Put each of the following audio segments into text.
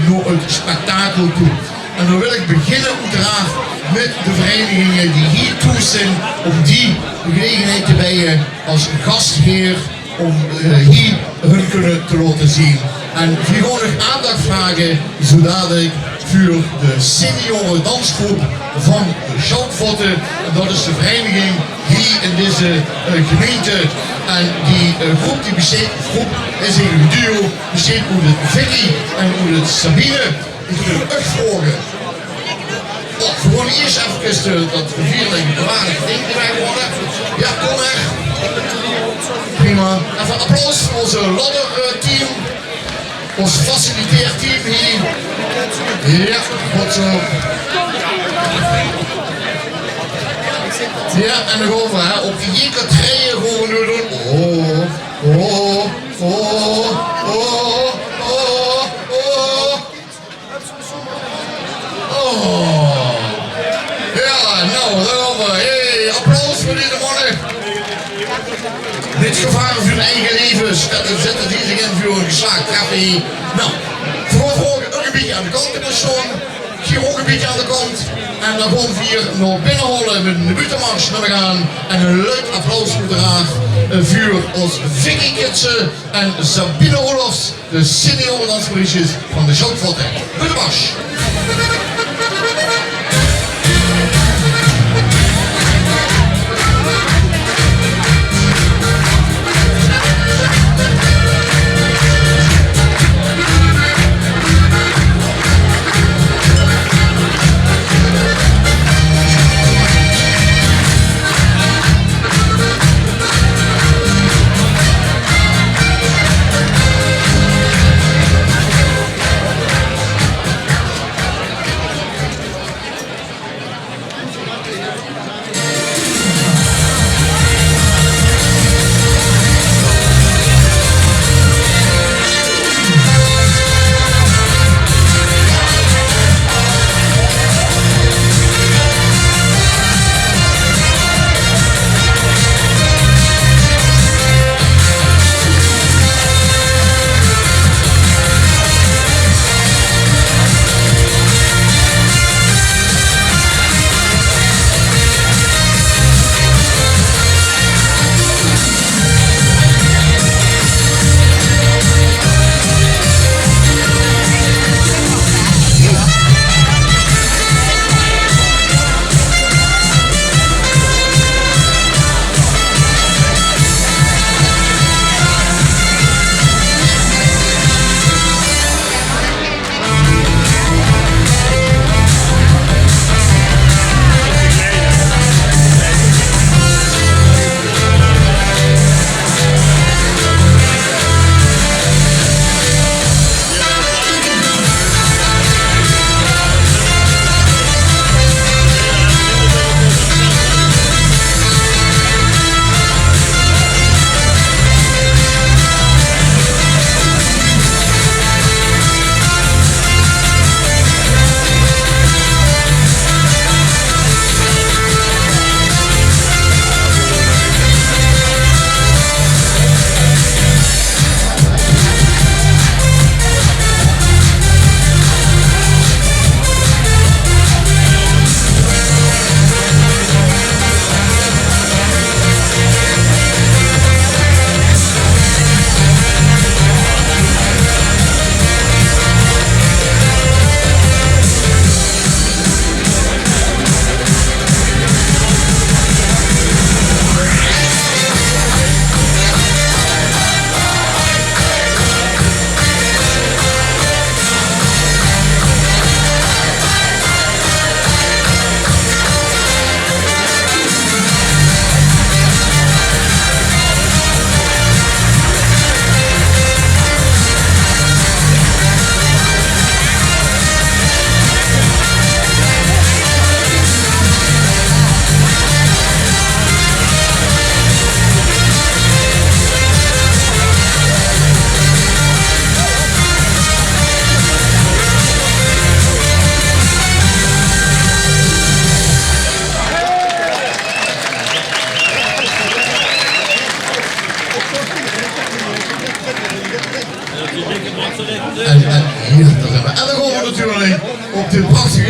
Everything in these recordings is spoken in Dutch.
naar het spektakel toe. En dan wil ik beginnen uiteraard met de verenigingen die hier toe zijn om die gelegenheid te bijen als gastheer om hier hun kunnen te laten zien. En we gaan nog aandacht vragen zodat ik voor de senioren dansgroep van de Sjoutvotte. En dat is de vereniging hier in deze gemeente. En die groep die bestaat, is een duo, bestaat uit het Vicky en uit het Sabine. Ik wil het vragen. Gewoon eerst even dat vierling bewaardig ding erbij worden. Ja, kom maar. Prima. Even applaus voor onze ladderteam. Ons faciliteerteam hier. Ja, goed zo. Ja, en dan gaan we op die jekertreien gaan we nu doen. Ja, nou, daar gaan we. Hey, applaus voor deze mannen. Dit gevaar voor hun eigen levens. Dat zetten die zich in voor een geslaagd café. Nou, vooral een beetje aan de kant in de zon. Hier ook een beetje aan de kant. En dan gaan we hier naar binnen hollen met de buitenmars naar gaan. En een leuk applaus uiteraard voor ons Vicky Kitsen en Sabine Olofs, de senioren Dansmariekes van de Sjoutvotte. Buitenmars!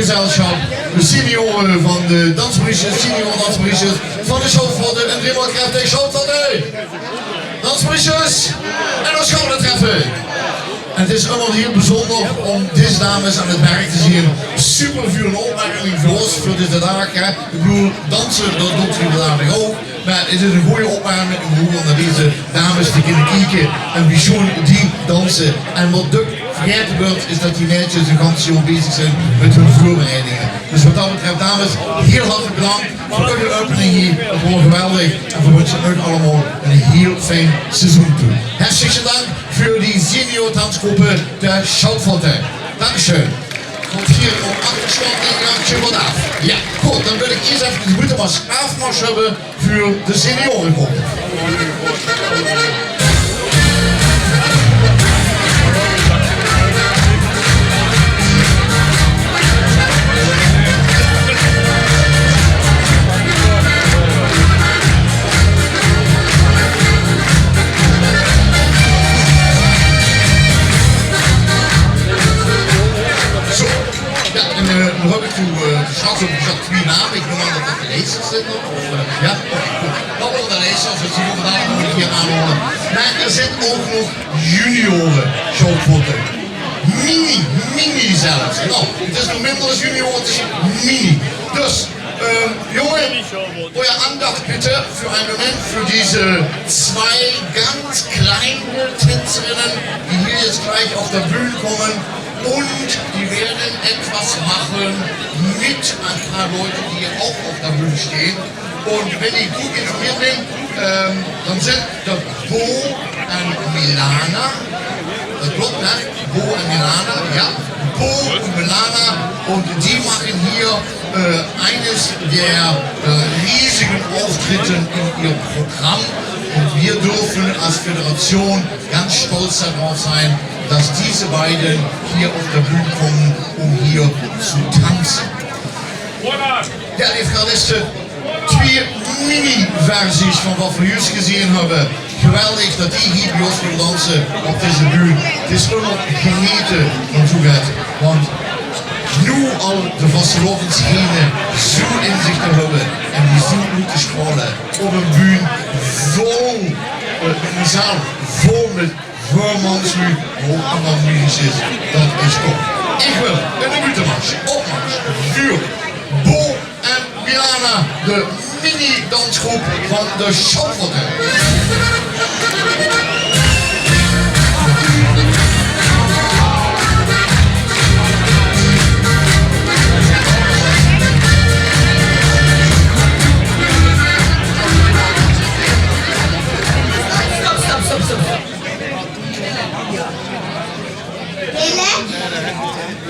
gezelschap, de senioren van de Dansmariekes, senior Dansmariekes van de Sjoutvotte en driemaal Trefpunt Sjoutvotte. Dansmariekes en dan Gardetreffen. En het is allemaal heel bijzonder om deze dames aan het werk te zien. Super veel opmerking voor deze dag. Hè. Ik bedoel, dansen, dat doet u vandaag ook. Maar het is een goede opmerking om naar deze dames te kunnen kijken en wie schoon die dansen. En wat vergeten wordt, is dat die meisjes een ganse jaar bezig zijn met hun voorbereidingen. Dus wat dat betreft, dames, heel hartelijk bedankt voor uw opening hier. Dat was geweldig. En we wensen u allemaal een heel fijn seizoen toe. Hartstikke dank voor die senior dansgroepen de Sjoutvotte. Dankeschön. Komt hier op achterstand een randje wat af. Ja, goed, dan wil ik eerst even de boetemas afmars hebben voor de seniorengroep. Dan heb ik toen straks ook gezegd twee namen. Ik noem aan dat dat de lezers zit nog. Ja, oké, goed. Dat worden de lezers, dat zien we vandaag nog een keer aanhoren. Maar er zit ook nog junioren Sjoutvotte. Mini zelfs. Nou, het is nog minder als junior, het is mini. Dus, Junge, euer Andacht bitte für einen Moment für diese zwei ganz kleinen Tänzerinnen, die hier jetzt gleich auf der Bühne kommen. Und die werden etwas machen mit ein paar Leuten, die hier auch auf der Bühne stehen. Und wenn ich gut informiert bin, dann sind das Bo und Milana. Das klopt, ne? Bo und Milana, ja. Bo und Milana. Und die machen hier eines der riesigen Auftritte in ihrem Programm. Und wir dürfen als Föderation ganz stolz darauf sein, dass diese beiden hier auf der Bühne kommen, um hier zu tanzen. Ja, lieve gasten, twee mini-versies van wat we juist gezien hebben. Geweldig dat die hier bij ons willen dansen op deze bühne. Het is ook nog genieten naartoe gaat, want nu al de vastelovensgenen zo in zich te hebben en die zo moeten scrollen op een bühne vol, een zaal vol met voormans nu, hoe allemaal muziek is, dat is top. Ik wil een minutenmars, opmars, vuur, Bo en Milana, de mini-dansgroep van de Sjoutvotte.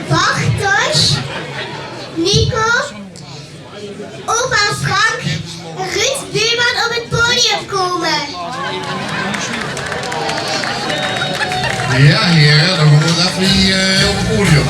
Bartosz, Nico, opa Frank en Ruud Buurman op het podium komen. Ja, heren, dan komen we even hier op het podium.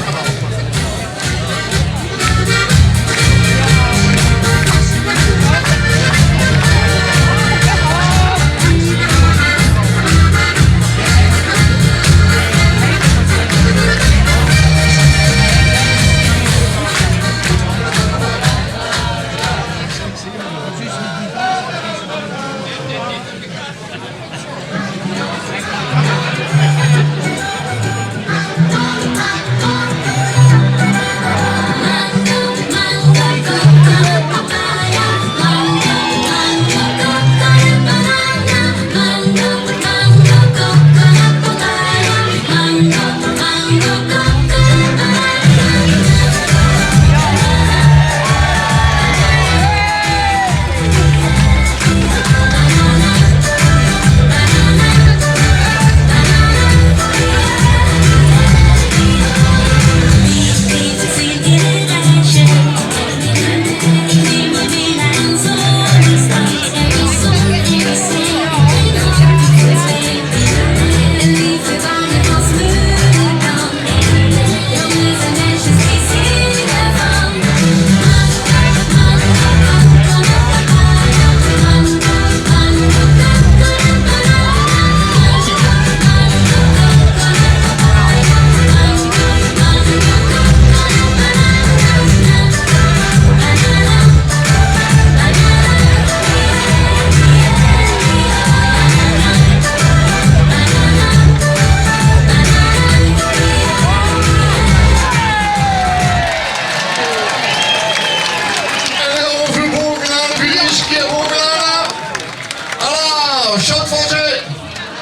Sjoutvotte.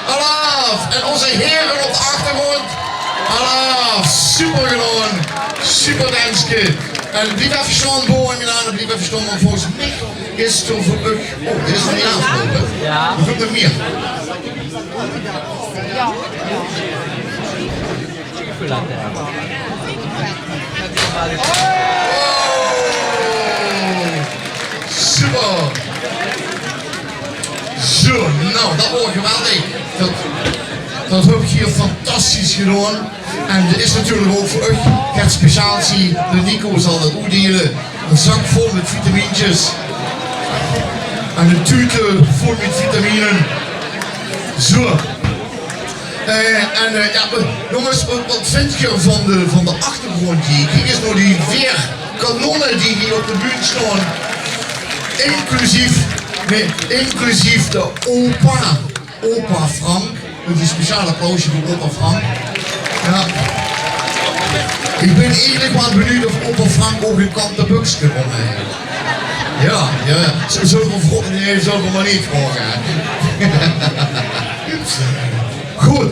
Alaaf. En onze heren op de achtergrond. Alaaf. Super gedaan. Super danske. En blijf even staan, Bo en Milan, blijf even staan, want volgens mij is het voor u. Oh, dit is nog niet afgelopen. Ja. Er komt nog meer. Ja. Super! Zo, nou, dat wordt geweldig. Dat heb ik hier fantastisch gedaan. En er is natuurlijk ook voor u het speciaaltje. De Nico zal dat ook delen. Een zak vol met vitamintjes. En een tuten vol met vitaminen. Zo. Jongens, wat vind je van de achtergrond hier? Kijk eens naar die 4 kanonnen die hier op de bühne staan. Inclusief de opa Frank. Een speciaal applausje voor opa Frank. Ja. Ik ben eigenlijk wel benieuwd of opa Frank ook een kanten buks kan omheen. Ja. Zullen we maar niet vragen. Goed.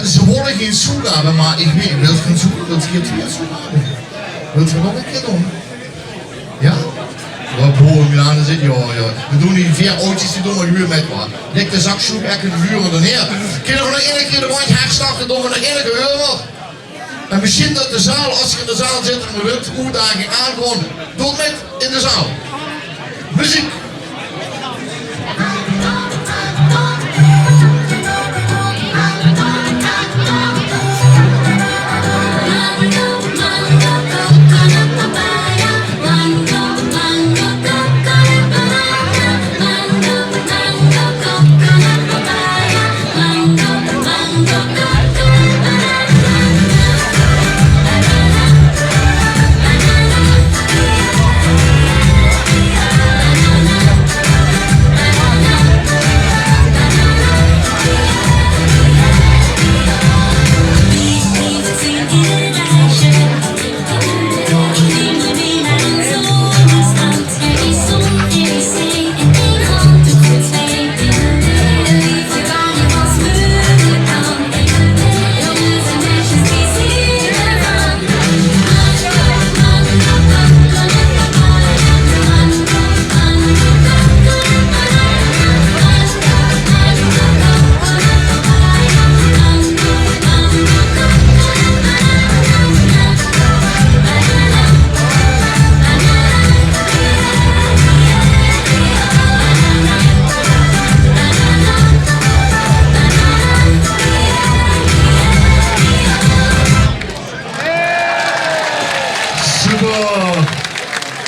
Ze willen geen soep hebben, maar ik weet, wil geen soep, wil je 2 soep hebben? Wilt je nog een keer doen? Ja? Wat boven me aan zit, ja. We doen die 4 oudjes, die doen maar huur met wat. Dik de zak soep, ik de vuren dan neer. Kunnen we nog 1 keer de rondje herstarten, doen we nog 1 keer huur. En misschien dat de zaal, als je in de zaal zit en we wilt uitdaging aankomen, doe met in de zaal. Muziek!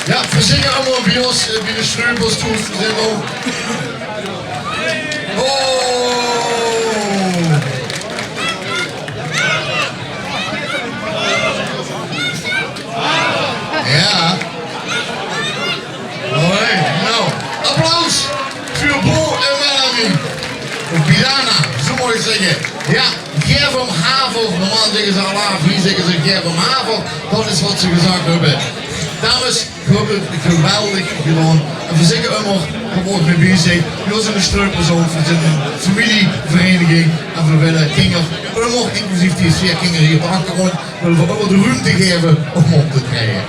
Ja, we zingen allemaal bij ons, bij de sleupels toe. Ja. Mooi. Nou, applaus voor Bo en Melanie. Of Bilana, zo mooi zeggen. Ja, geef hem havel. Normaal zeggen ze Allah, hier zeggen ze geef hem havel. Dat is wat ze gezegd hebben. Dames, we hebben het geweldig gedaan. En we zeggen immer, we worden mee bezig. We zijn een streukpersoon, we zijn een familievereniging. En we willen kinderen, immer, inclusief die 4 kinderen hier op de achtergrond, willen we immer de ruimte geven om op te krijgen.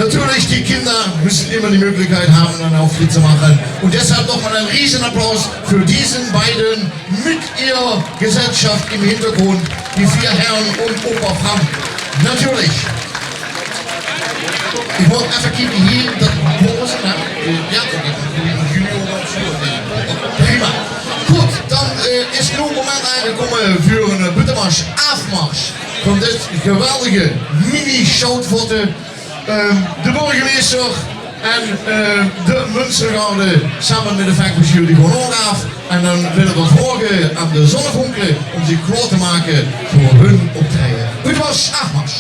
Natürlich, die Kinder müssen immer die Möglichkeit haben, einen Auftritt zu machen. Und deshalb nochmal einen riesen Applaus für diesen beiden mit ihrer Gesellschaft im Hintergrund, die 4 Herren und Opa Frank. Natürlich. Ik wil even kijken hier, dat boven, ja, junior of zo. Prima. Goed, dan is nu het moment aangekomen voor een buitenmars, afmars van dit geweldige mini-Sjoutvotte. De burgemeester en de Munstergeleen samen met de vakbestuur die gewoon af. En dan willen we vragen aan de zonnevonkelen om zich klaar te maken voor hun optreden. Buitenmars, afmars.